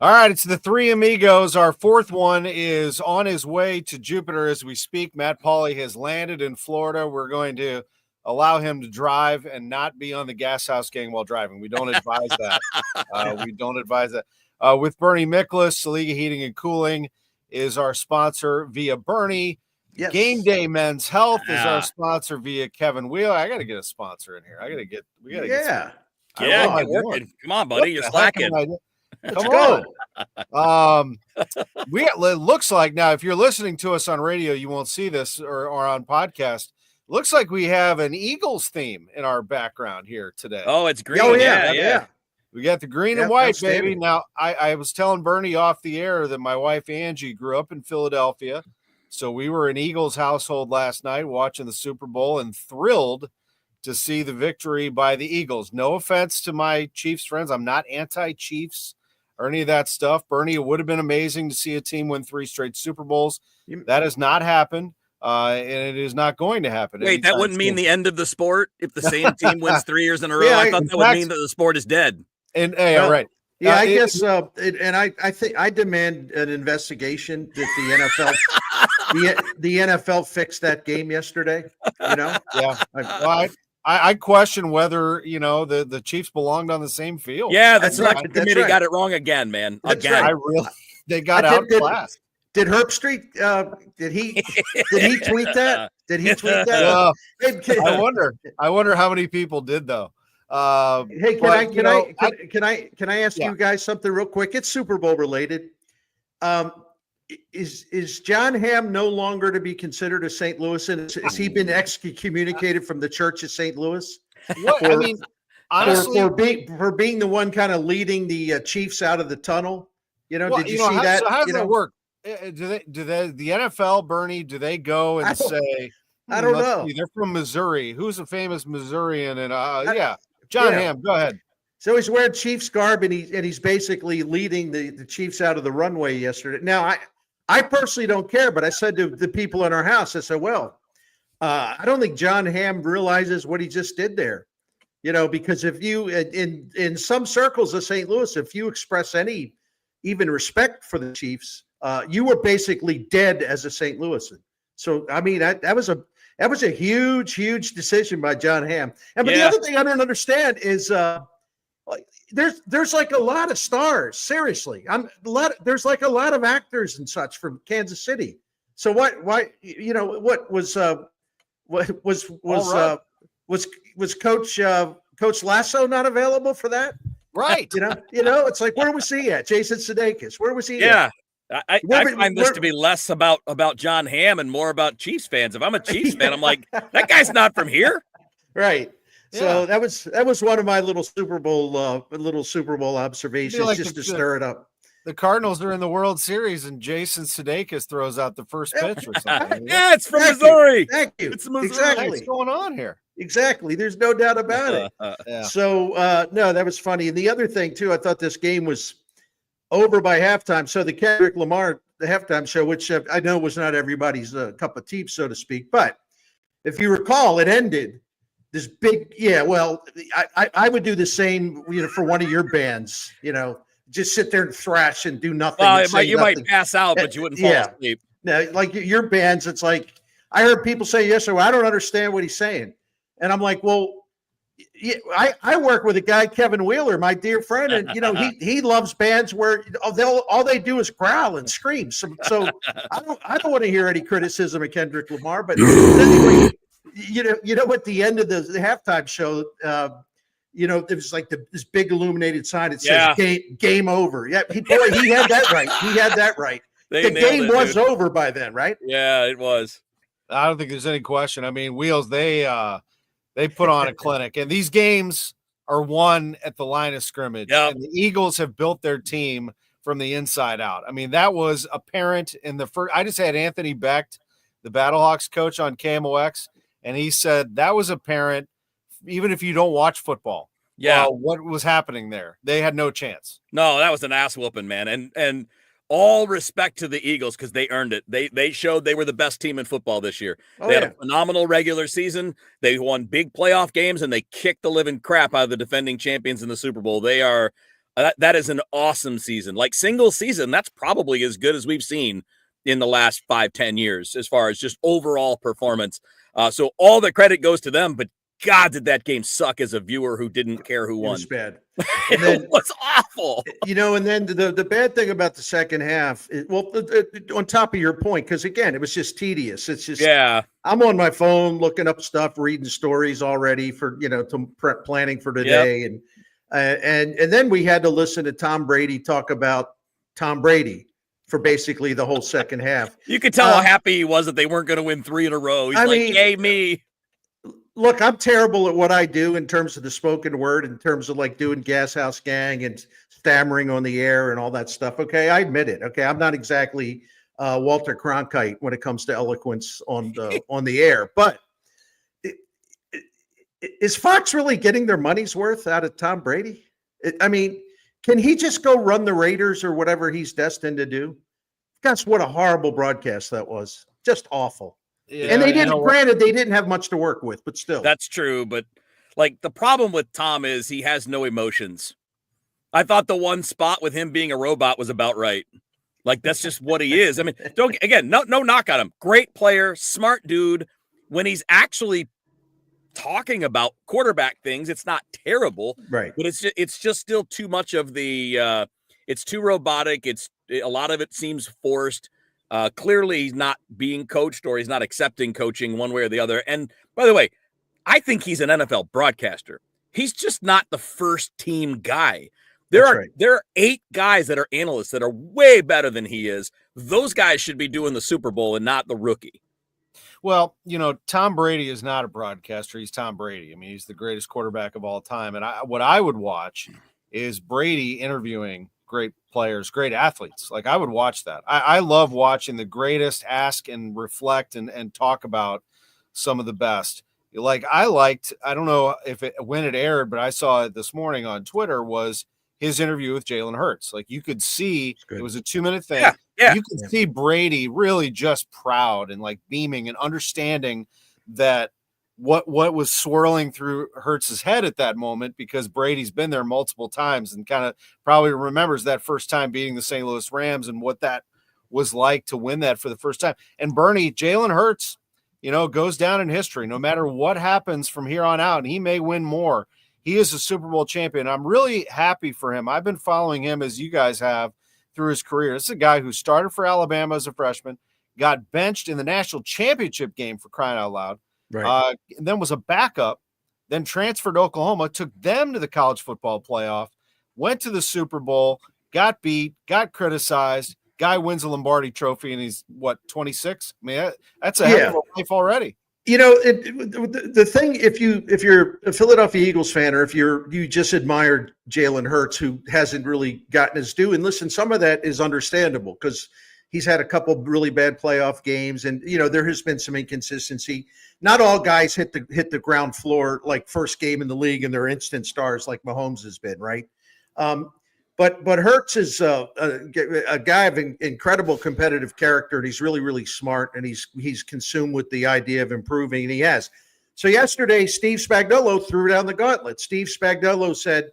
All right, it's the three amigos. Our fourth one is on his way to Jupiter as we speak. Matt Pauley has landed in Florida. We're going to allow him to drive and not be on the Gashouse gang while driving. We don't advise that. We don't advise that. With Bernie Miklasz, Saliga Heating and Cooling is our sponsor via Bernie. Yes. Game Day Men's Health is our sponsor via Kevin Wheeler. I got to get a sponsor in here. We got to get. Get working. Come on, buddy. You're slacking. Come on. It looks like now, if you're listening to us on radio, you won't see this or on podcast. Looks like we have an Eagles theme in our background here today. Oh, it's green. Oh, yeah. We got the green and white, baby. Now, I was telling Bernie off the air that my wife Angie grew up in Philadelphia. So we were an Eagles household last night watching the Super Bowl and thrilled to see the victory by the Eagles. No offense to my Chiefs friends. I'm not anti-Chiefs or any of that stuff. Bernie, it would have been amazing to see a team win 3 straight Super Bowls. That has not happened, and it is not going to happen. Wait, that wouldn't mean the end of the sport if the same team wins 3 years in a row? Yeah, I thought that would mean that the sport is dead. And right. Yeah, I guess, and I think I demand an investigation that the NFL, the NFL fixed that game yesterday. You know, yeah. I question whether the Chiefs belonged on the same field. Yeah, the selection committee got it wrong again, man. Again, they got outclassed. Did Herb Street? Did he tweet that? Did he tweet that? I wonder how many people did though. Hey, can I ask you guys something real quick? It's Super Bowl related. Is John Hamm no longer to be considered a St. Louisan? Has he been excommunicated from the Church of St. Louis? Honestly, for being the one kind of leading the Chiefs out of the tunnel. Did you see that? So how does that work? Do they the NFL, Bernie? Do they go and say? I don't know. They're from Missouri. Who's a famous Missourian? And John Hamm, go ahead. So he's wearing Chiefs garb, and he's basically leading the Chiefs out of the runway yesterday. Now, I personally don't care, but I said to the people in our house, I said, well, I don't think John Hamm realizes what he just did there. Because if you, in some circles of St. Louis, if you express any even respect for the Chiefs, you were basically dead as a St. Louisan. So, I mean, that was a huge, huge decision by John Hamm. But the other thing I don't understand is there's like a lot of stars. Seriously, there's like a lot of actors and such from Kansas City. So what was Coach Lasso not available for that? Right. It's like, where was he at? Jason Sudeikis. Where was he at? I find this to be less about John Hamm and more about Chiefs fans. If I'm a Chiefs fan, I'm like, that guy's not from here. Right. So that was one of my little Super Bowl observations, just to stir it up. The Cardinals are in the World Series, and Jason Sudeikis throws out the first pitch or something. Yeah, it's from Missouri. Thank you. It's Missouri. Exactly. What's going on here? Exactly. There's no doubt about it. So, no, that was funny. And the other thing, too, I thought this game was over by halftime. So the Kendrick Lamar, the halftime show, which I know was not everybody's cup of tea, so to speak. But if you recall, it ended this big, I would do the same, for one of your bands, just sit there and thrash and do nothing. Well, you might pass out, but you wouldn't fall asleep. Now, like your bands, it's like, I heard people say yesterday, well, I don't understand what he's saying. And I'm like, well, I work with a guy, Kevin Wheeler, my dear friend, and he loves bands where all they do is growl and scream. So I don't want to hear any criticism of Kendrick Lamar. But anyway, at the end of the halftime show, there was like this big illuminated sign that says game over. Yeah, he had that right. He had that right. The game was over by then, right? Yeah, it was. I don't think there's any question. I mean, Wheels, they put on a clinic, and these games are won at the line of scrimmage. Yep. And the Eagles have built their team from the inside out. I mean, that was apparent in the first. I just had Anthony Becht, the Battlehawks coach, on KMOX, and he said that was apparent even if you don't watch football. Yeah, what was happening there? They had no chance. No, that was an ass whooping, man. And all respect to the Eagles because they earned it. They showed they were the best team in football this year. They had a phenomenal regular season. They won big playoff games, and they kicked the living crap out of the defending champions in the Super Bowl. They are That is an awesome season. Like single season, that's probably as good as we've seen in the last 5-10 years as far as just overall performance. So all the credit goes to them, but God, did that game suck as a viewer who didn't care who won. It was bad. And then, it was awful. And then the bad thing about the second half, on top of your point, because again, it was just tedious. It's just, I'm on my phone looking up stuff, reading stories already for, planning for today. Yep. And then we had to listen to Tom Brady talk about Tom Brady for basically the whole second half. You could tell how happy he was that they weren't going to win 3 in a row. He's yay me. Look, I'm terrible at what I do in terms of the spoken word, in terms of like doing Gashouse Gang and stammering on the air and all that stuff. Okay, I admit it. Okay, I'm not exactly Walter Cronkite when it comes to eloquence on the air. But is Fox really getting their money's worth out of Tom Brady? Can he just go run the Raiders or whatever he's destined to do? Gosh, what a horrible broadcast that was. Just awful. Yeah, and they didn't, granted, they didn't have much to work with, but still. That's true. But like the problem with Tom is he has no emotions. I thought the one spot with him being a robot was about right. Like that's just what he is. I mean, no knock on him. Great player, smart dude. When he's actually talking about quarterback things, it's not terrible. Right. But it's just still too much of the it's too robotic. A lot of it seems forced. Clearly he's not being coached or he's not accepting coaching one way or the other. And by the way, I think he's an NFL broadcaster. He's just not the first team guy. There are 8 guys that are analysts that are way better than he is. Those guys should be doing the Super Bowl and not the rookie. Well, Tom Brady is not a broadcaster. He's Tom Brady. I mean, he's the greatest quarterback of all time. And what I would watch is Brady interviewing great players, great athletes. Like I would watch that. I love watching the greatest ask and reflect and talk about some of the best. Like I don't know when it aired, but I saw it this morning on Twitter, was his interview with Jalen Hurts. Like you could see it was a 2-minute thing. Yeah. You could see Brady really just proud and like beaming and understanding that what was swirling through Hurts's head at that moment, because Brady's been there multiple times and kind of probably remembers that first time beating the St. Louis Rams and what that was like to win that for the first time. And Bernie, Jalen Hurts, goes down in history no matter what happens from here on out, and he may win more. He is a Super Bowl champion. I'm really happy for him. I've been following him, as you guys have, through his career. This is a guy who started for Alabama as a freshman, got benched in the national championship game, for crying out loud. Right. And then was a backup, then transferred to Oklahoma, took them to the college football playoff, went to the Super Bowl, got beat, got criticized. Guy wins a Lombardi trophy, and he's 26? I mean, that's a heck of a life already. The thing, if you're a Philadelphia Eagles fan, or if you just admired Jalen Hurts, who hasn't really gotten his due, and listen, some of that is understandable because he's had a couple really bad playoff games, and there has been some inconsistency. Not all guys hit the ground floor like first game in the league and they're instant stars like Mahomes has been, right? But Hurts is a guy of incredible competitive character, and he's really, really smart, and he's consumed with the idea of improving, and he has. So yesterday, Steve Spagnuolo threw down the gauntlet. Steve Spagnuolo said,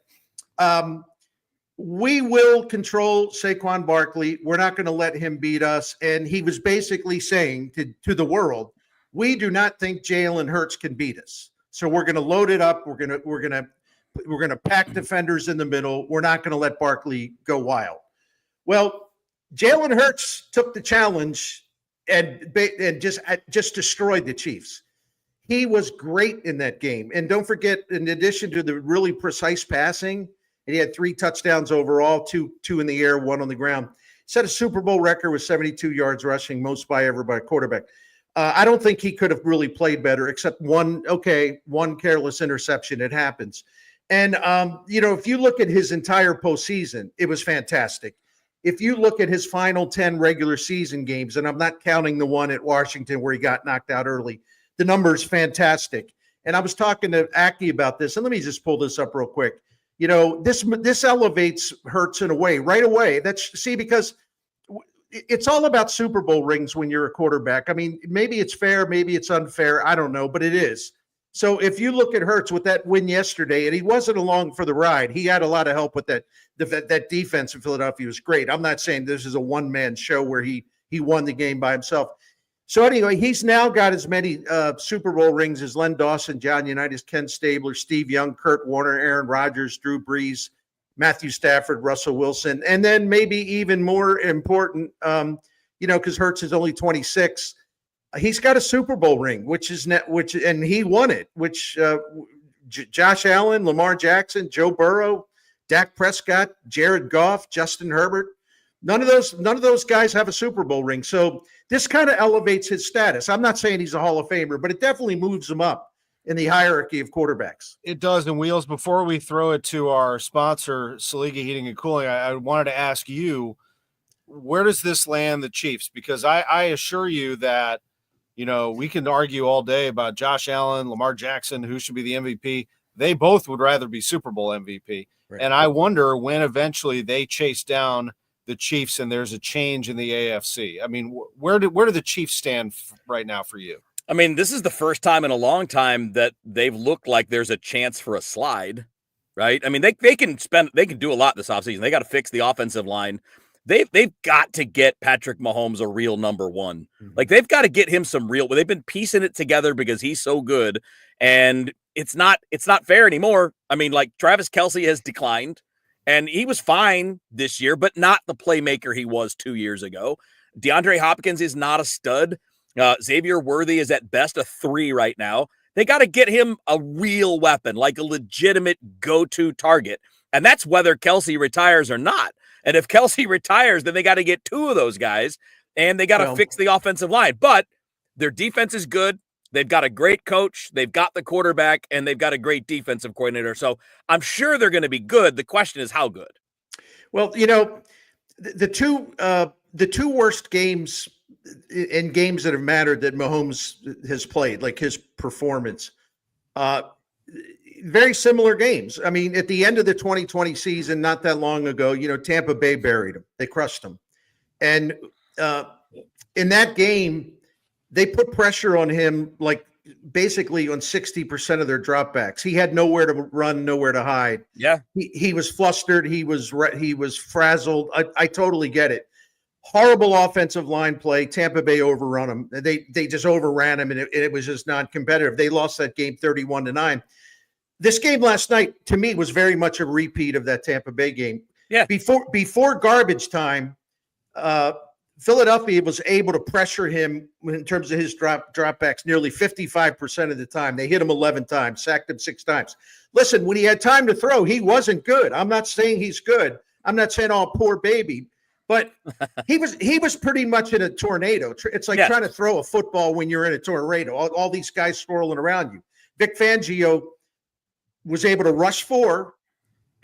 we will control Saquon Barkley. We're not going to let him beat us. And he was basically saying to the world, we do not think Jalen Hurts can beat us. So we're going to load it up. We're going to pack defenders in the middle. We're not going to let Barkley go wild. Well, Jalen Hurts took the challenge and just destroyed the Chiefs. He was great in that game. And don't forget, in addition to the really precise passing, and he had 3 touchdowns overall, two in the air, 1 on the ground. Set a Super Bowl record with 72 yards rushing, most by a quarterback. I don't think he could have really played better, except one careless interception. It happens. And, if you look at his entire postseason, it was fantastic. If you look at his final 10 regular season games, and I'm not counting the one at Washington where he got knocked out early, the number's fantastic. And I was talking to Aki about this, and let me just pull this up real quick. This elevates Hurts in a way, right away. Because it's all about Super Bowl rings when you're a quarterback. I mean, maybe it's fair, maybe it's unfair. I don't know, but it is. So if you look at Hurts with that win yesterday, and he wasn't along for the ride, he had a lot of help with that. That defense in Philadelphia was great. I'm not saying this is a one-man show where he won the game by himself. So anyway, he's now got as many Super Bowl rings as Len Dawson, John Unitas, Ken Stabler, Steve Young, Kurt Warner, Aaron Rodgers, Drew Brees, Matthew Stafford, Russell Wilson, and then maybe even more important, because Hurts is only 26. He's got a Super Bowl ring, and he won it. Josh Allen, Lamar Jackson, Joe Burrow, Dak Prescott, Jared Goff, Justin Herbert. None of those guys have a Super Bowl ring. So this kind of elevates his status. I'm not saying he's a Hall of Famer, but it definitely moves him up in the hierarchy of quarterbacks. It does. And Wheels, before we throw it to our sponsor, Saliga Heating and Cooling, I wanted to ask you, where does this land the Chiefs? Because I assure you that, we can argue all day about Josh Allen, Lamar Jackson, who should be the MVP. They both would rather be Super Bowl MVP. Right. And I wonder when eventually they chase down the Chiefs and there's a change in the AFC. I mean, where do the Chiefs stand right now for you? I mean, this is the first time in a long time that they've looked like there's a chance for a slide, right? I mean, they can do a lot this offseason. They got to fix the offensive line. They've got to get Patrick Mahomes a real number one. Mm-hmm. Like, they've got to get him some real. They've been piecing it together because he's so good, and it's not fair anymore. I mean, like, Travis Kelce has declined, and he was fine this year, but not the playmaker he was 2 years ago. DeAndre Hopkins is not a stud. Xavier Worthy is at best a 3 right now. They got to get him a real weapon, like a legitimate go-to target, and that's whether Kelce retires or not. And if Kelce retires, then they got to get 2 of those guys, and they got to fix the offensive line. But their defense is good. They've got a great coach. They've got the quarterback, and they've got a great defensive coordinator. So I'm sure they're going to be good. The question is how good. Well, the two worst games in games that have mattered that Mahomes has played, like his performance, very similar games. I mean, at the end of the 2020 season, not that long ago, Tampa Bay buried him. They crushed him. And in that game, they put pressure on him, like basically on 60% of their dropbacks. He had nowhere to run, nowhere to hide. Yeah. He was flustered. He was frazzled. I totally get it. Horrible offensive line play. Tampa Bay overrun him. They just overran him, and it was just non-competitive. They lost that game 31-9. This game last night, to me, was very much a repeat of that Tampa Bay game. Yeah. Before garbage time, Philadelphia was able to pressure him in terms of his dropbacks nearly 55% of the time. They hit him 11 times, sacked him 6 times. Listen, when he had time to throw, he wasn't good. I'm not saying he's good. I'm not saying, oh, poor baby. But he was pretty much in a tornado. It's like trying to throw a football when you're in a tornado. All these guys swirling around you. Vic Fangio was able to rush 4,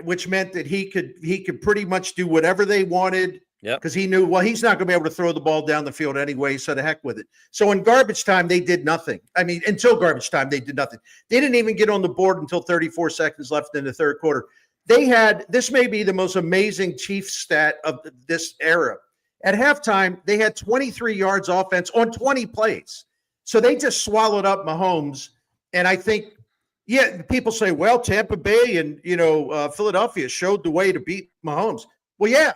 which meant that he could pretty much do whatever they wanted. Yeah, because he knew, he's not going to be able to throw the ball down the field anyway, so the heck with it. So in garbage time, they did nothing. I mean, until garbage time, they did nothing. They didn't even get on the board until 34 seconds left in the third quarter. This may be the most amazing Chiefs stat of this era. At halftime, they had 23 yards offense on 20 plays. So they just swallowed up Mahomes. And I think, people say, well, Tampa Bay and, Philadelphia showed the way to beat Mahomes. Well,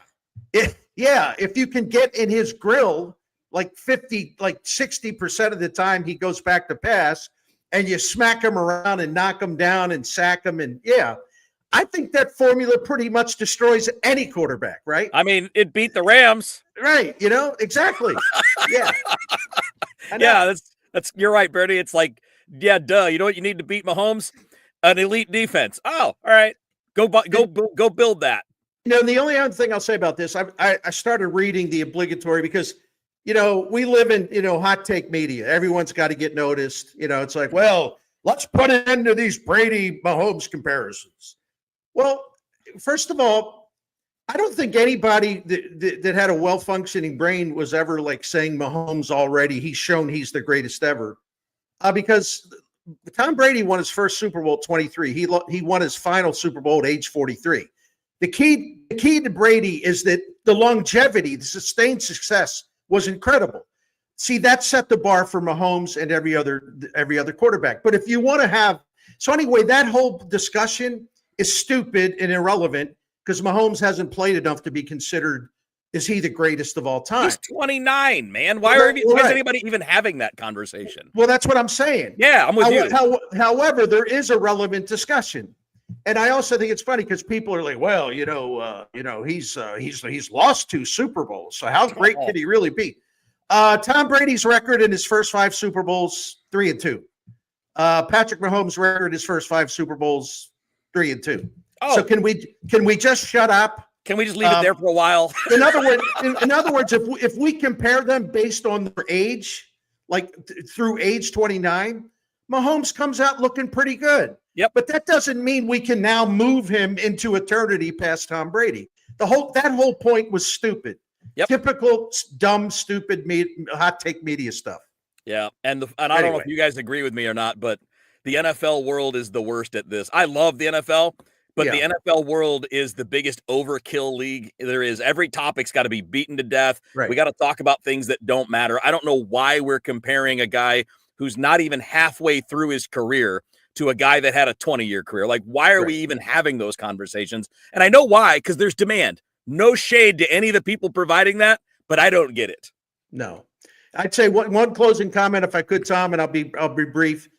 if you can get in his grill, like 60% of the time he goes back to pass, and you smack him around and knock him down and sack him. And I think that formula pretty much destroys any quarterback, right? I mean, it beat the Rams. Right. Exactly. Yeah. Yeah, that's you're right, Bernie. It's like, duh. You know what you need to beat Mahomes? An elite defense. Oh, all right. Go build that. The only other thing I'll say about this, I started reading the obligatory because, we live in, hot take media. Everyone's got to get noticed. It's like, well, let's put an end to these Brady Mahomes comparisons. Well, first of all, I don't think anybody that had a well-functioning brain was ever like saying Mahomes already. He's shown he's the greatest ever. Because Tom Brady won his first Super Bowl at 23. He won his final Super Bowl at age 43. The key to Brady is that the longevity, the sustained success was incredible. See, that set the bar for Mahomes and every other quarterback. But if you want to have so anyway, that whole discussion is stupid and irrelevant because Mahomes hasn't played enough to be considered. Is he the greatest of all time? He's 29, man. Why is anybody even having that conversation? Well, that's what I'm saying. Yeah, I'm with you. However, there is a relevant discussion, and I also think it's funny because people are like, "Well, he's lost 2 Super Bowls, so how great could he really be?" Tom Brady's record in his first 5 Super Bowls, 3-2. Patrick Mahomes' record his first 5 Super Bowls, 3-2. Oh. So can we just shut up? Can we just leave it there for a while? in other words, if we compare them based on their age, like through age 29, Mahomes comes out looking pretty good. Yep. But that doesn't mean we can now move him into eternity past Tom Brady. That whole point was stupid. Yep. Typical dumb, stupid hot take media stuff. Yeah, and I don't know if you guys agree with me or not, but the NFL world is the worst at this. I love the NFL. But the NFL world is the biggest overkill league there is. Every topic's got to be beaten to death. Right. We got to talk about things that don't matter. I don't know why we're comparing a guy who's not even halfway through his career to a guy that had a 20-year career. Like, why are we even having those conversations? And I know why, because there's demand. No shade to any of the people providing that, but I don't get it. No. I'd say one closing comment, if I could, Tom, and I'll be brief.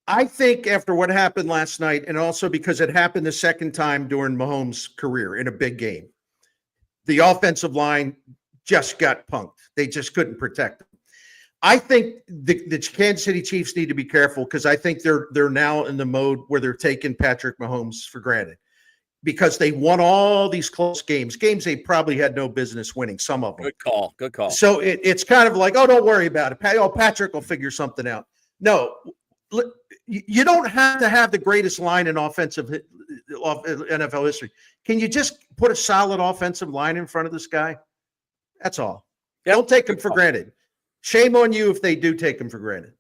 I think after what happened last night, and also because it happened the second time during Mahomes' career in a big game, the offensive line just got punked. They just couldn't protect them. I think the Kansas City Chiefs need to be careful because I think they're now in the mode where they're taking Patrick Mahomes for granted because they won all these close games they probably had no business winning, some of them. Good call. So it's kind of like, oh, don't worry about it. Patrick will figure something out. No, you don't have to have the greatest line in NFL history. Can you just put a solid offensive line in front of this guy? That's all. Yep. Don't take him for granted. Shame on you if they do take him for granted.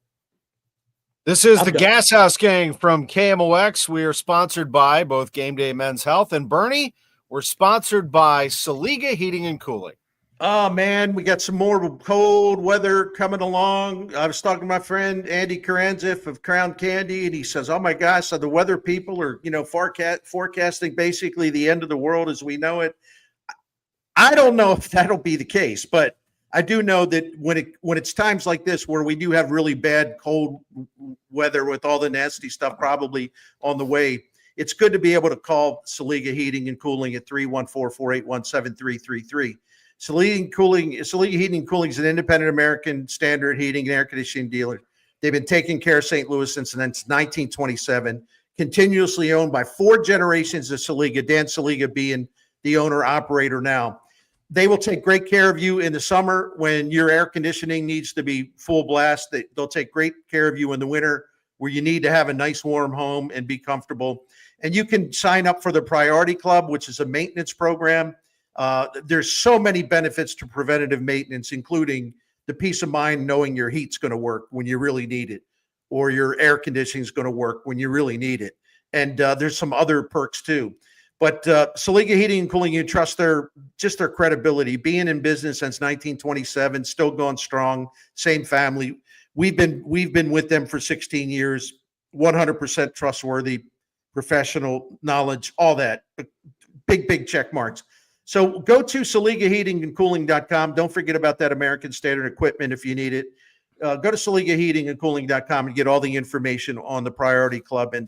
This is the Gashouse Gang from KMOX. We are sponsored by both Game Day Men's Health and Bernie. We're sponsored by Saliga Heating and Cooling. Oh, man, we got some more cold weather coming along. I was talking to my friend Andy Karanzif of Crown Candy, and he says, oh, my gosh, so the weather people are, forecasting basically the end of the world as we know it. I don't know if that'll be the case, but I do know that when it's times like this where we do have really bad cold weather with all the nasty stuff probably on the way, it's good to be able to call Saliga Heating and Cooling at 314-481-7333. Saliga Heating and Cooling is an independent American standard heating and air conditioning dealer. They've been taking care of St. Louis since 1927, continuously owned by 4 generations of Saliga, Dan Saliga being the owner-operator now. They will take great care of you in the summer when your air conditioning needs to be full blast. They'll take great care of you in the winter where you need to have a nice warm home and be comfortable. And you can sign up for the Priority Club, which is a maintenance program. There's so many benefits to preventative maintenance, including the peace of mind knowing your heat's going to work when you really need it, or your air conditioning is going to work when you really need it. And there's some other perks too. But Saliga Heating and Cooling, you trust their credibility, being in business since 1927, still going strong, same family. We've been with them for 16 years, 100% trustworthy, professional knowledge, all that. Big check marks. So go to SaligaHeatingandCooling.com. Don't forget about that American Standard equipment if you need it. Go to SaligaHeatingandCooling.com and get all the information on the Priority Club and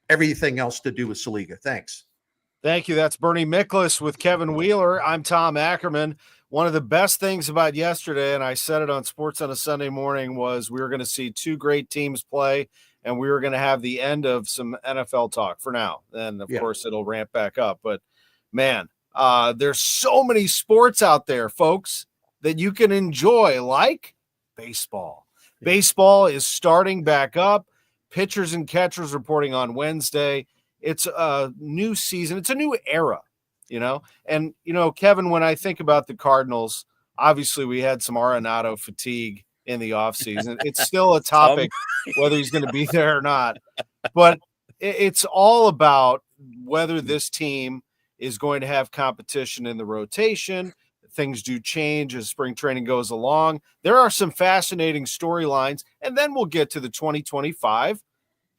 everything else to do with Saliga. Thanks. Thank you. That's Bernie Miklasz with Kevin Wheeler. I'm Tom Ackerman. One of the best things about yesterday, and I said it on Sports on a Sunday Morning, was we were going to see 2 great teams play, and we were going to have the end of some NFL talk for now. And, of course, it'll ramp back up. But, man, there's so many sports out there, folks, that you can enjoy, like baseball. Baseball is starting back up. Pitchers and catchers reporting on Wednesday. It's a new season. It's a new era, And, Kevin, when I think about the Cardinals, obviously we had some Arenado fatigue in the offseason. It's still a topic whether he's going to be there or not. But it's all about whether this team is going to have competition in the rotation. things do change as spring training goes along. There are some fascinating storylines, and then we'll get to the 2025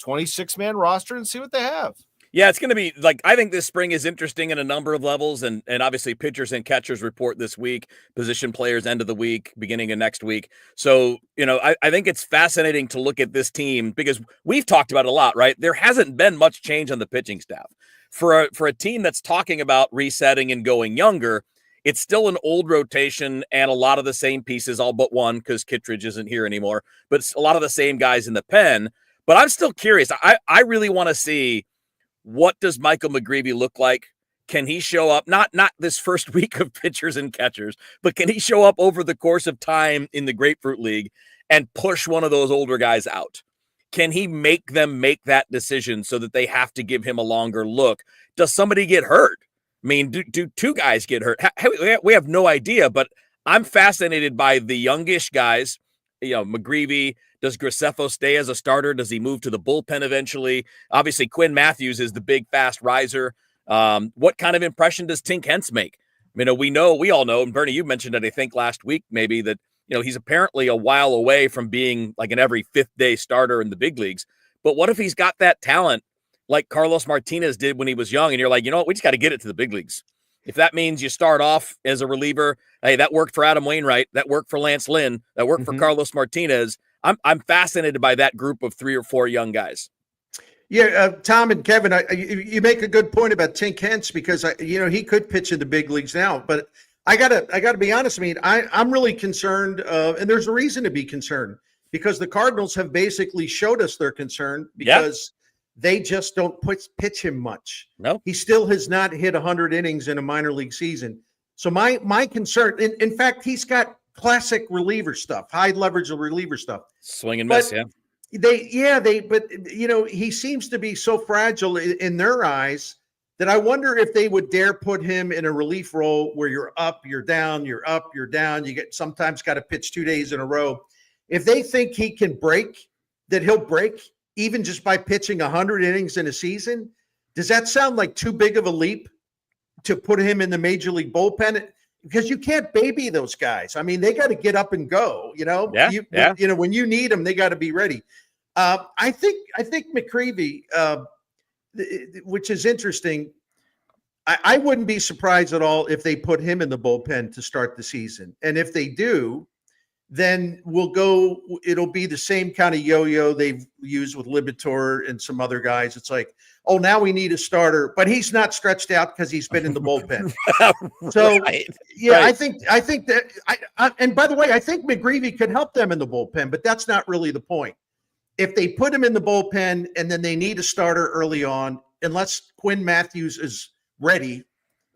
26-man roster and see what they have. Yeah, it's going to be like, I think this spring is interesting in a number of levels, and obviously pitchers and catchers report this week, position players end of the week, beginning of next week. So, I think it's fascinating to look at this team because we've talked about it a lot, right? There hasn't been much change on the pitching staff. For a team that's talking about resetting and going younger, it's still an old rotation and a lot of the same pieces, all but one because Kittredge isn't here anymore, but it's a lot of the same guys in the pen. But I'm still curious. I really want to see, what does Michael McGreevy look like? Can he show up, not this first week of pitchers and catchers, but can he show up over the course of time in the Grapefruit League and push one of those older guys out? Can he make them make that decision so that they have to give him a longer look? Does somebody get hurt? I mean, do two guys get hurt? We have no idea, but I'm fascinated by the youngish guys. McGreevy. Does Graceffo stay as a starter? Does he move to the bullpen eventually? Obviously, Quinn Matthews is the big, fast riser. What kind of impression does Tink Hence make? We all know, and Bernie, you mentioned it, I think, last week maybe, that he's apparently a while away from being like an every fifth day starter in the big leagues. But what if he's got that talent like Carlos Martinez did when he was young, and you're like, we just got to get it to the big leagues. If that means you start off as a reliever, hey, that worked for Adam Wainwright, that worked for Lance Lynn, that worked for Carlos Martinez. I'm fascinated by that group of 3 or 4 young guys. Yeah, Tom and Kevin, you make a good point about Tink Hence because he could pitch in the big leagues now. But I gotta be honest. I mean, I'm really concerned, and there's a reason to be concerned because the Cardinals have basically showed us their concern because they just don't pitch him much. No, he still has not hit 100 innings in a minor league season. So my concern, in fact, he's got classic reliever stuff, high leverage reliever stuff. Swing and miss, but he seems to be so fragile in their eyes that I wonder if they would dare put him in a relief role where you're up, you're down, you're up, you're down. You get sometimes got to pitch 2 days in a row. If they think he can break, that he'll break even just by pitching 100 innings in a season, does that sound like too big of a leap to put him in the major league bullpen? Because you can't baby those guys. I mean, they got to get up and go. When you need them, they got to be ready. I think McGreevy, which is interesting. I wouldn't be surprised at all if they put him in the bullpen to start the season, and if they do, then it'll be the same kind of yo-yo they've used with Libator and some other guys. It's like, oh, now we need a starter, but he's not stretched out because he's been in the bullpen. So, right. I think that and by the way, I think McGreevy could help them in the bullpen, but that's not really the point. If they put him in the bullpen and then they need a starter early on, unless Quinn Matthews is ready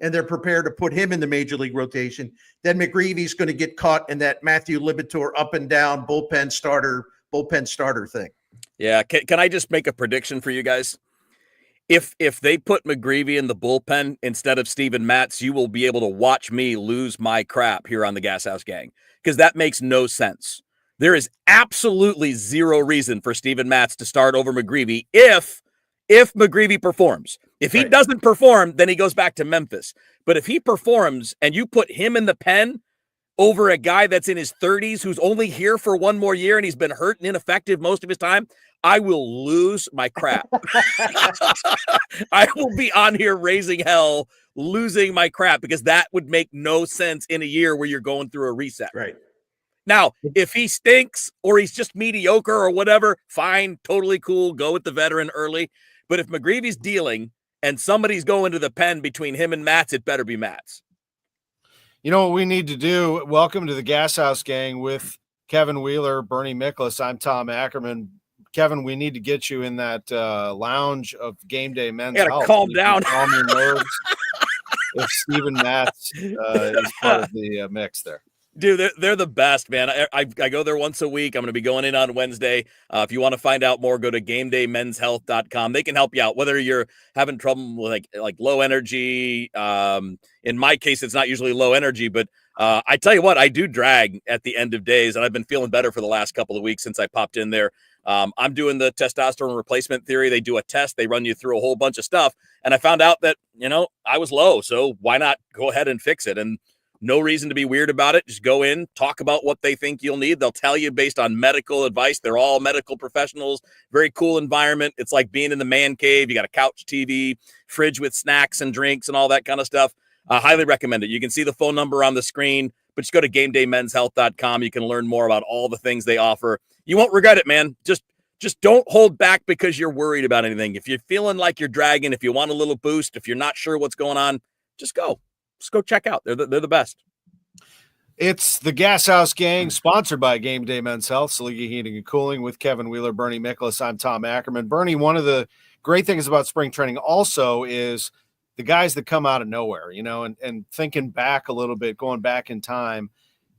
and they're prepared to put him in the major league rotation, then McGreevy's going to get caught in that Matthew Libator up and down bullpen starter thing. Yeah. Can I just make a prediction for you guys? If they put McGreevy in the bullpen instead of Steven Matz, you will be able to watch me lose my crap here on the Gashouse Gang, because that makes no sense. There is absolutely zero reason for Steven Matz to start over McGreevy if McGreevy performs. If he doesn't perform, then he goes back to Memphis. But if he performs and you put him in the pen over a guy that's in his 30s who's only here for one more year and he's been hurt and ineffective most of his time, I will lose my crap. I will be on here raising hell, losing my crap, because that would make no sense in a year where you're going through a reset. Right. Now, if he stinks or he's just mediocre or whatever, fine, totally cool, go with the veteran early. But if McGreevy's dealing and somebody's going to the pen between him and Matz, it better be Matz. You know what we need to do? Welcome to the Gashouse Gang with Kevin Wheeler, Bernie Miklasz. I'm Tom Ackerman. Kevin, we need to get you in that lounge of Game Day Men's Health. Calm down. Calm your nerves. If Steven Matz is part of the mix there. Dude, they're the best, man. I go there once a week. I'm going to be going in on Wednesday. If you want to find out more, go to GameDayMen'sHealth.com. They can help you out, whether you're having trouble with like low energy. In my case, it's not usually low energy, but I tell you what, I do drag at the end of days, and I've been feeling better for the last couple of weeks since I popped in there. I'm doing the testosterone replacement theory. They do a test. They run you through a whole bunch of stuff, and I found out that, I was low, so why not go ahead and fix it? And No reason to be weird about it. Just go in, talk about what they think you'll need. They'll tell you based on medical advice. They're all medical professionals. Very cool environment. It's like being in the man cave. You got a couch TV, fridge with snacks and drinks and all that kind of stuff. Highly recommend it. You can see the phone number on the screen, but just go to GameDayMen'sHealth.com. You can learn more about all the things they offer. You won't regret it, man. Just don't hold back because you're worried about anything. If you're feeling like you're dragging, if you want a little boost, if you're not sure what's going on, just go. Just go check out. They're the best. It's the Gashouse Gang, sponsored by Game Day Men's Health, Saliga Heating and Cooling, with Kevin Wheeler, Bernie Miklasz. I'm Tom Ackerman. Bernie, one of the great things about spring training also is the guys that come out of nowhere, and thinking back a little bit, going back in time,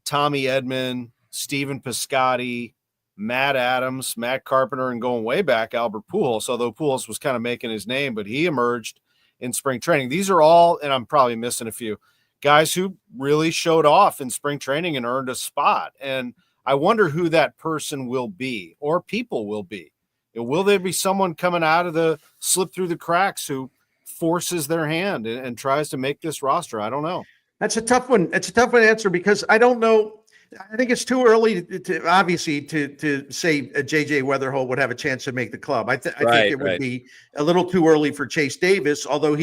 Tommy Edman, Stephen Piscotty, Matt Adams, Matt Carpenter, and going way back, Albert Pujols, although Pujols was kind of making his name, but he emerged in spring training. These are all, and I'm probably missing a few, guys who really showed off in spring training and earned a spot. And I wonder who that person will be, or people will be. Will there be someone coming out of the slip through the cracks who forces their hand and tries to make this roster? I don't know. That's a tough one. It's a tough one to answer because I don't know. I think it's too early to obviously to say a JJ Weatherholt would have a chance to make the club. I think it would be a little too early for Chase Davis, although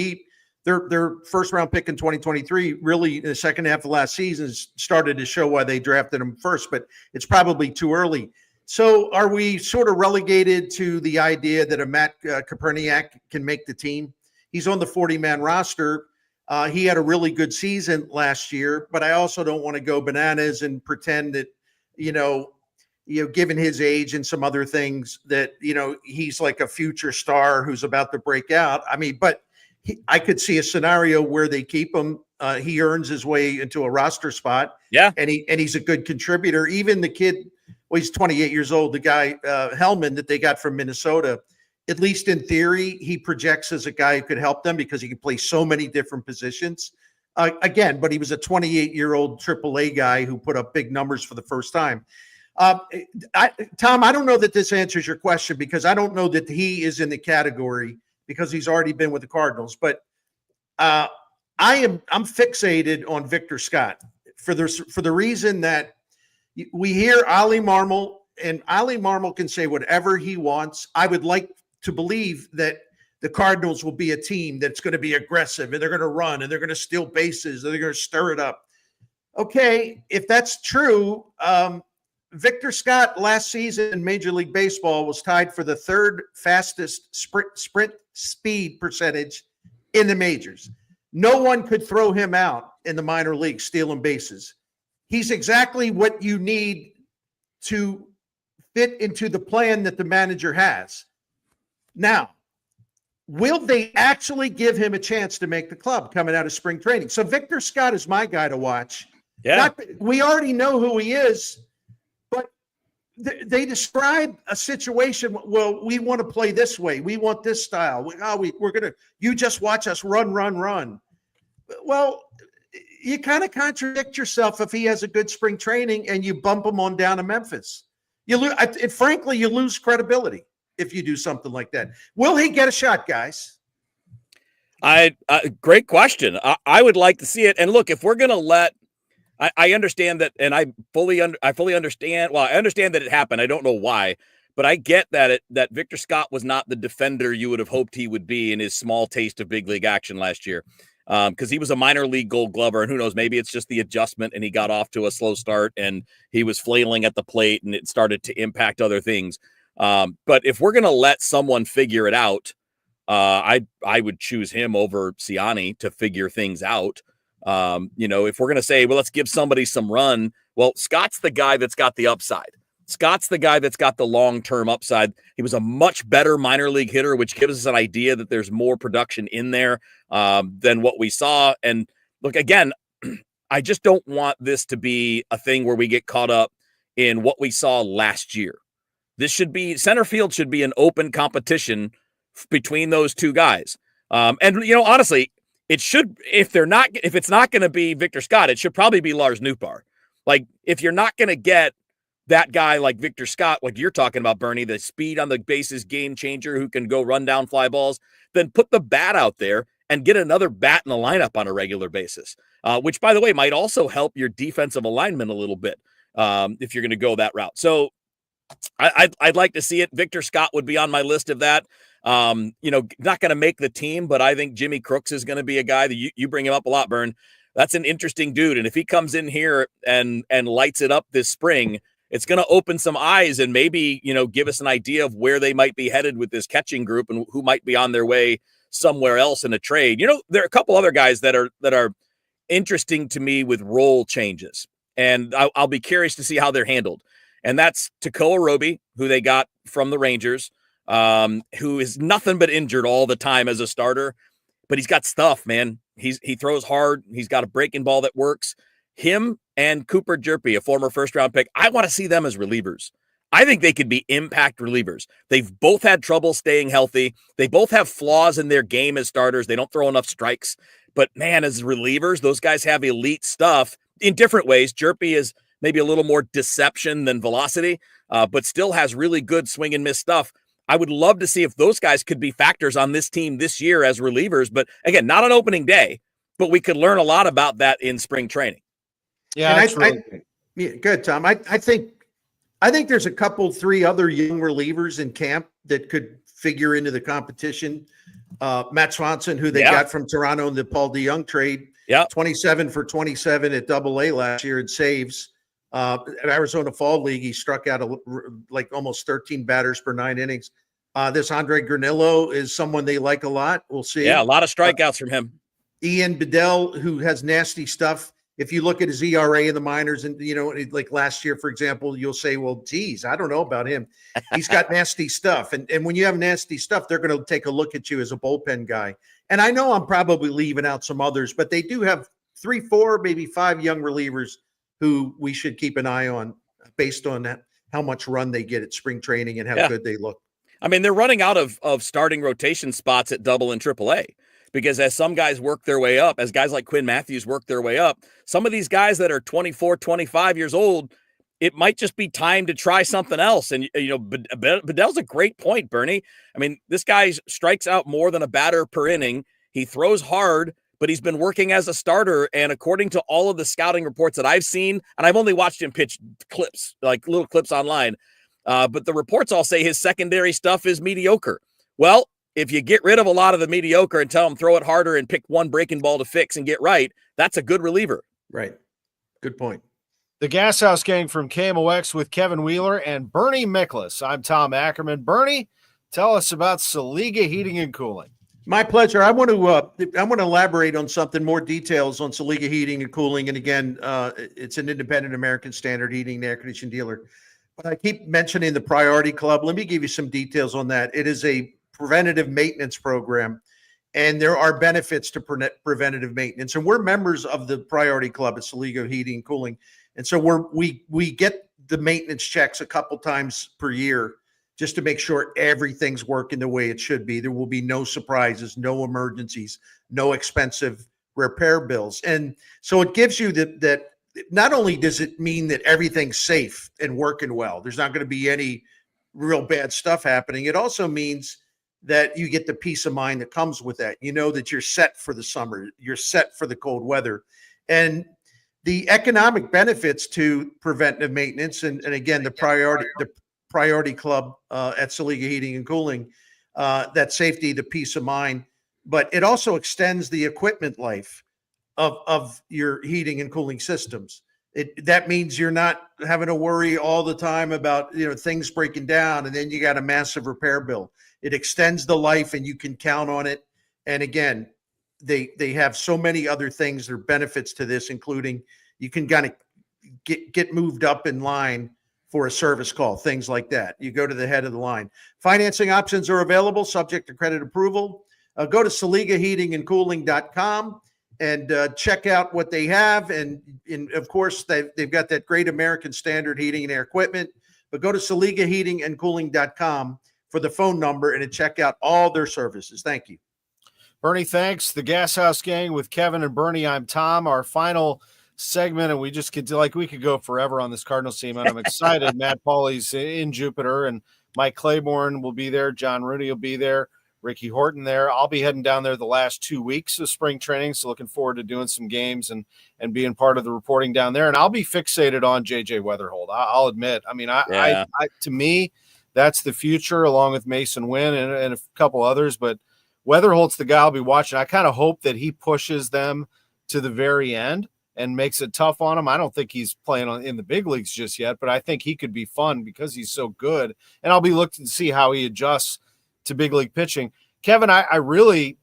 their first round pick in 2023 really in the second half of last season started to show why they drafted him first, but it's probably too early. So are we sort of relegated to the idea that a Matt Koperniak can make the team? He's on the 40-man roster. He had a really good season last year, but I also don't want to go bananas and pretend that, given his age and some other things that, he's like a future star who's about to break out. I mean, but I could see a scenario where they keep him. He earns his way into a roster spot. Yeah. And he's a good contributor. Even the kid, well, he's 28 years old, the guy, Hellman, that they got from Minnesota. At least in theory, he projects as a guy who could help them because he can play so many different positions. But he was a 28-year-old AAA guy who put up big numbers for the first time. Tom, I don't know that this answers your question because I don't know that he is in the category because he's already been with the Cardinals. But I'm fixated on Victor Scott for the reason that we hear Ollie Marmol, and Ollie Marmol can say whatever he wants. I would like to believe that the Cardinals will be a team that's going to be aggressive and they're going to run and they're going to steal bases and they're going to stir it up. Okay, if that's true, Victor Scott last season in Major League Baseball was tied for the third fastest sprint speed percentage in the majors. No one could throw him out in the minor leagues stealing bases. He's exactly what you need to fit into the plan that the manager has. Now, will they actually give him a chance to make the club coming out of spring training? So Victor Scott is my guy to watch. Yeah. We already know who he is, but they describe a situation. Well, we want to play this way. We want this style. We're going to, you just watch us run. Well, you kind of contradict yourself if he has a good spring training and you bump him on down to Memphis. You lose credibility if you do something like that. Will he get a shot, guys? Great question. I would like to see it. And look, if we're going to I understand that, and I fully understand. Well, I understand that it happened. I don't know why, but I get that Victor Scott was not the defender you would have hoped he would be in his small taste of big league action last year. Because he was a minor league Gold Glover, and who knows, maybe it's just the adjustment and he got off to a slow start and he was flailing at the plate and it started to impact other things. But if we're going to let someone figure it out, I would choose him over Ciani to figure things out. If we're going to say, well, let's give somebody some run. Well, Scott's the guy that's got the upside. Scott's the guy that's got the long-term upside. He was a much better minor league hitter, which gives us an idea that there's more production in there than what we saw. And look, again, I just don't want this to be a thing where we get caught up in what we saw last year. Center field should be an open competition between those two guys. Honestly, it should, if it's not going to be Victor Scott, it should probably be Lars Nootbaar. Like, if you're not going to get that guy like Victor Scott, like you're talking about, Bernie, the speed on the bases game changer who can go run down fly balls, then put the bat out there and get another bat in the lineup on a regular basis, which, by the way, might also help your defensive alignment a little bit if you're going to go that route. So I'd like to see it. Victor Scott would be on my list of that. Not going to make the team, but I think Jimmy Crooks is going to be a guy that you bring him up a lot, Bern. That's an interesting dude. And if he comes in here and lights it up this spring, it's going to open some eyes and maybe, give us an idea of where they might be headed with this catching group and who might be on their way somewhere else in a trade. There are a couple other guys that are interesting to me with role changes, and I'll be curious to see how they're handled. And that's Tekoa Roby, who they got from the Rangers, who is nothing but injured all the time as a starter, but he's got stuff, man. He throws hard. He's got a breaking ball that works. Him and Cooper Jerpy, a former first-round pick, I want to see them as relievers. I think they could be impact relievers. They've both had trouble staying healthy. They both have flaws in their game as starters. They don't throw enough strikes. But, man, as relievers, those guys have elite stuff in different ways. Jerpy is maybe a little more deception than velocity, but still has really good swing and miss stuff. I would love to see if those guys could be factors on this team this year as relievers. But, again, not on opening day, but we could learn a lot about that in spring training. Yeah, that's good, Tom. I think there's a couple, 3 other young relievers in camp that could figure into the competition. Matt Swanson, who they got from Toronto in the Paul DeJong trade, 27 for 27 at Double-A last year in saves. At Arizona Fall League, he struck out like almost 13 batters per 9 innings. This Andre Granillo is someone they like a lot. We'll see. Yeah, a lot of strikeouts from him. Ian Bedell, who has nasty stuff. If you look at his ERA in the minors and, like last year, for example, you'll say, well, geez, I don't know about him. He's got nasty stuff. And when you have nasty stuff, they're going to take a look at you as a bullpen guy. And I know I'm probably leaving out some others, but they do have 3, 4, maybe 5 young relievers who we should keep an eye on based on that, how much run they get at spring training and how good they look. I mean, they're running out of starting rotation spots at Double and Triple-A. Because as some guys work their way up, as guys like Quinn Matthews work their way up, some of these guys that are 24, 25 years old, it might just be time to try something else. And, Bedell's a great point, Bernie. I mean, this guy strikes out more than a batter per inning. He throws hard, but he's been working as a starter. And according to all of the scouting reports that I've seen, and I've only watched him pitch clips, like little clips online, but the reports all say his secondary stuff is mediocre. Well, if you get rid of a lot of the mediocre and tell them throw it harder and pick one breaking ball to fix and get right, that's a good reliever. Right. Good point. The Gashouse Gang from KMOX with Kevin Wheeler and Bernie Miklasz. I'm Tom Ackerman. Bernie, tell us about Saliga Heating and Cooling. My pleasure. I want to elaborate on something, more details on Saliga Heating and Cooling. And again, it's an independent American Standard heating and air conditioning dealer. But I keep mentioning the Priority Club. Let me give you some details on that. It is a preventative maintenance program, and there are benefits to preventative maintenance. And we're members of the Priority Club at Saliga Heating and Cooling. And so we get the maintenance checks a couple times per year just to make sure everything's working the way it should be. There will be no surprises, no emergencies, no expensive repair bills. And so it gives you that not only does it mean that everything's safe and working well, there's not going to be any real bad stuff happening. It also means that you get the peace of mind that comes with that. You know that you're set for the summer, you're set for the cold weather. And the economic benefits to preventive maintenance, and again, the Priority Club at Saliga Heating and Cooling, that safety, the peace of mind, but it also extends the equipment life of your heating and cooling systems. That means you're not having to worry all the time about things breaking down and then you got a massive repair bill. It extends the life and you can count on it. And again, they have so many other things, there are benefits to this, including you can kind of get moved up in line for a service call, things like that. You go to the head of the line. Financing options are available, subject to credit approval. Go to SaligaHeatingandCooling.com and check out what they have. And of course, they've got that great American Standard heating and air equipment. But go to SaligaHeatingandCooling.com for the phone number and to check out all their services. Thank you. Bernie, thanks. The Gashouse Gang with Kevin and Bernie. I'm Tom. Our final segment, and we just could we could go forever on this Cardinals team, and I'm excited. Matt Pauley's in Jupiter, and Mike Claiborne will be there. John Rooney will be there. Ricky Horton there. I'll be heading down there the last 2 weeks of spring training, so looking forward to doing some games and being part of the reporting down there. And I'll be fixated on JJ Weatherholt. I'll admit. I mean, I to me, that's the future, along with Mason Wynn and a couple others. But Weatherholt's the guy I'll be watching. I kind of hope that he pushes them to the very end and makes it tough on him. I don't think he's playing in the big leagues just yet, but I think he could be fun because he's so good. And I'll be looking to see how he adjusts to big league pitching. Kevin, I really,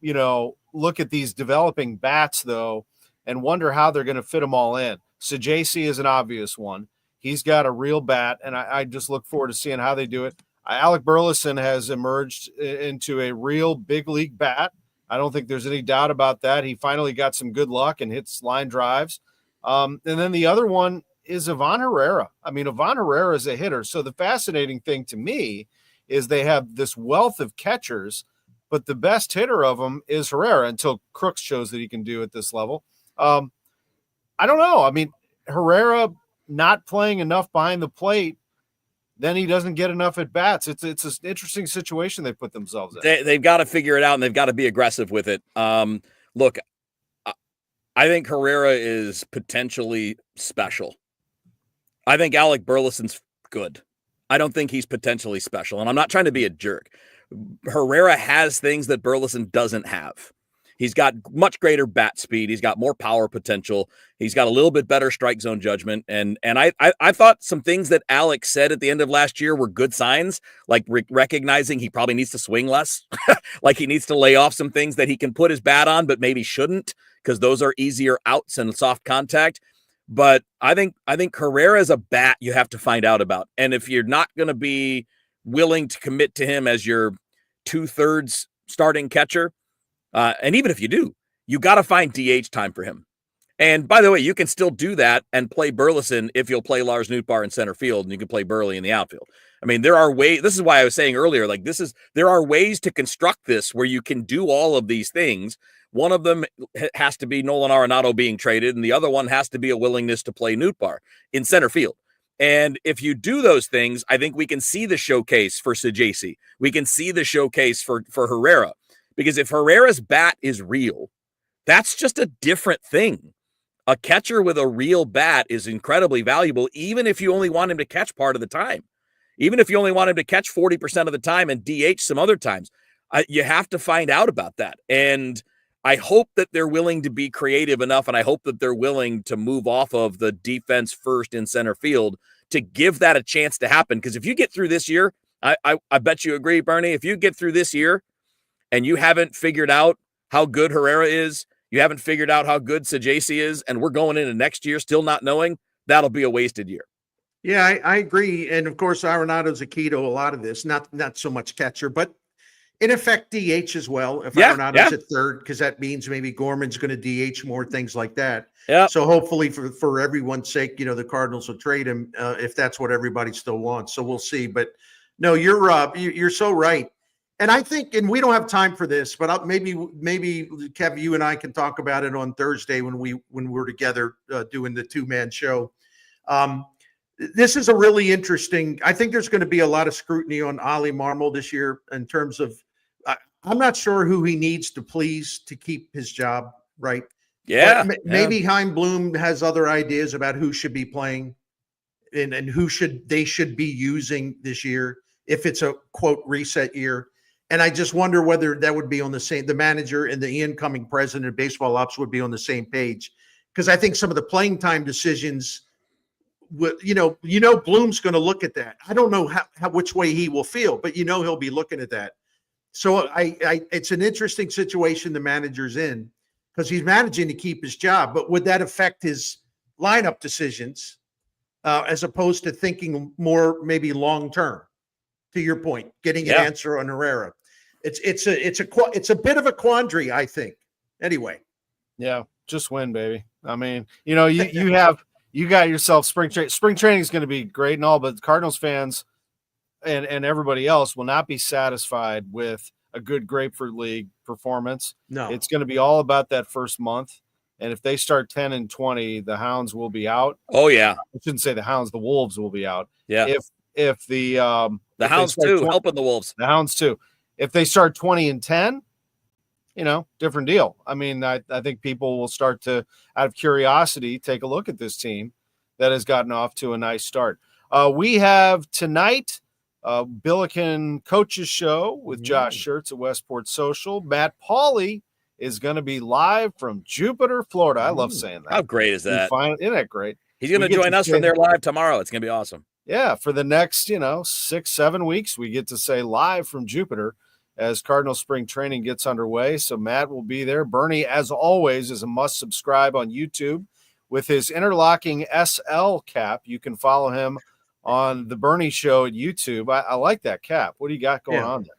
look at these developing bats, though, and wonder how they're going to fit them all in. So JC is an obvious one. He's got a real bat, and I just look forward to seeing how they do it. Alec Burleson has emerged into a real big league bat. I don't think there's any doubt about that. He finally got some good luck and hits line drives. And then the other one is Ivan Herrera. I mean, Ivan Herrera is a hitter. So the fascinating thing to me is they have this wealth of catchers, but the best hitter of them is Herrera until Crooks shows that he can do at this level. I don't know. I mean, Herrera not playing enough behind the plate, then he doesn't get enough at bats. It's an interesting situation they put themselves in. They've got to figure it out, and they've got to be aggressive with it. Look, I think Herrera is potentially special. I think Alec Burleson's good. I don't think he's potentially special, and I'm not trying to be a jerk. Herrera has things that Burleson doesn't have. He's got much greater bat speed. He's got more power potential. He's got a little bit better strike zone judgment. And I thought some things that Alex said at the end of last year were good signs, like recognizing he probably needs to swing less, like he needs to lay off some things that he can put his bat on, but maybe shouldn't, because those are easier outs and soft contact. But I think Herrera is a bat you have to find out about. And if you're not going to be willing to commit to him as your 2/3 starting catcher, and even if you do, you got to find DH time for him. And by the way, you can still do that and play Burleson if you'll play Lars Nootbaar in center field, and you can play Burley in the outfield. I mean, there are ways. This is why I was saying earlier, there are ways to construct this where you can do all of these things. One of them has to be Nolan Arenado being traded, and the other one has to be a willingness to play Nootbaar in center field. And if you do those things, I think we can see the showcase for Sajasi. We can see the showcase for Herrera. Because if Herrera's bat is real, that's just a different thing. A catcher with a real bat is incredibly valuable, even if you only want him to catch part of the time. Even if you only want him to catch 40% of the time and DH some other times. You have to find out about that. And I hope that they're willing to be creative enough, and I hope that they're willing to move off of the defense first in center field to give that a chance to happen. Because if you get through this year, I bet you agree, Bernie, if you get through this year and you haven't figured out how good Herrera is, you haven't figured out how good Sajasi is, and we're going into next year still not knowing, that'll be a wasted year. Yeah, I agree. And of course, Arenado's a key to a lot of this, not so much catcher, but in effect, DH as well. If Arenado's at third, because that means maybe Gorman's going to DH more, things like that. Yeah. So hopefully for everyone's sake, the Cardinals will trade him if that's what everybody still wants. So we'll see. But no, you're so right. And I think, and we don't have time for this, but maybe Kev, you and I can talk about it on Thursday when we're together doing the 2-man show. This is a really interesting. I think there's going to be a lot of scrutiny on Ollie Marmol this year in terms of. I'm not sure who he needs to please to keep his job, right? Yeah. Maybe Chaim Bloom has other ideas about who should be playing and who they should be using this year if it's a quote reset year. And I just wonder whether that would be on the manager and the incoming president of baseball ops would be on the same page. Because I think some of the playing time decisions, Bloom's going to look at that. I don't know which way he will feel, but he'll be looking at that. So it's an interesting situation the manager's in because he's managing to keep his job. But would that affect his lineup decisions as opposed to thinking more maybe long term? To your point, getting an answer on Herrera. It's a bit of a quandary, I think. Anyway. Yeah, just win, baby. I mean, you got yourself spring training. Spring training is going to be great and all, but Cardinals fans and everybody else will not be satisfied with a good Grapefruit League performance. No, it's going to be all about that first month. And if they start 10-20, the Hounds will be out. Oh yeah, I shouldn't say the Hounds, the Wolves will be out. Yeah, if the Hounds too, helping the Wolves. The Hounds too. If they start 20-10, different deal. I mean, I think people will start to, out of curiosity, take a look at this team that has gotten off to a nice start. We have tonight Billiken Coaches Show with Josh Schertz at Westport Social. Matt Pauley is going to be live from Jupiter, Florida. I love saying that. How great is that? Isn't that great? He's going to join us from there live tomorrow. It's going to be awesome. Yeah, for the next, 6-7 weeks, we get to say live from Jupiter as Cardinal spring training gets underway. So Matt will be there. Bernie, as always, is a must subscribe on YouTube with his interlocking SL cap. You can follow him on the Bernie Show at YouTube. I like that cap. What do you got going on there?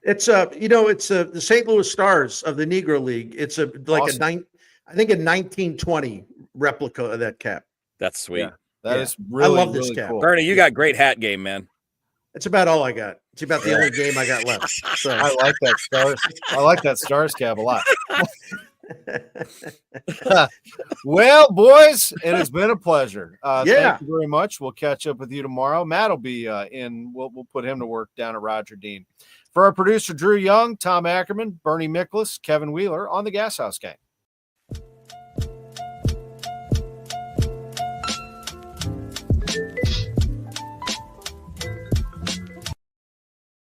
It's the St. Louis Stars of the Negro League. It's awesome. I think a 1920 replica of that cap. That's sweet. Yeah, that is really, I love this really cap. Cool. Bernie, you got great hat game, man. That's about all I got. It's about the only game I got left. So I like that Stars. I like that Stars cap a lot. Well, boys, it has been a pleasure. Thank you very much. We'll catch up with you tomorrow. Matt will be in. We'll put him to work down at Roger Dean. For our producer Drew Young, Tom Ackerman, Bernie Miklasz, Kevin Wheeler on the Gashouse Gang.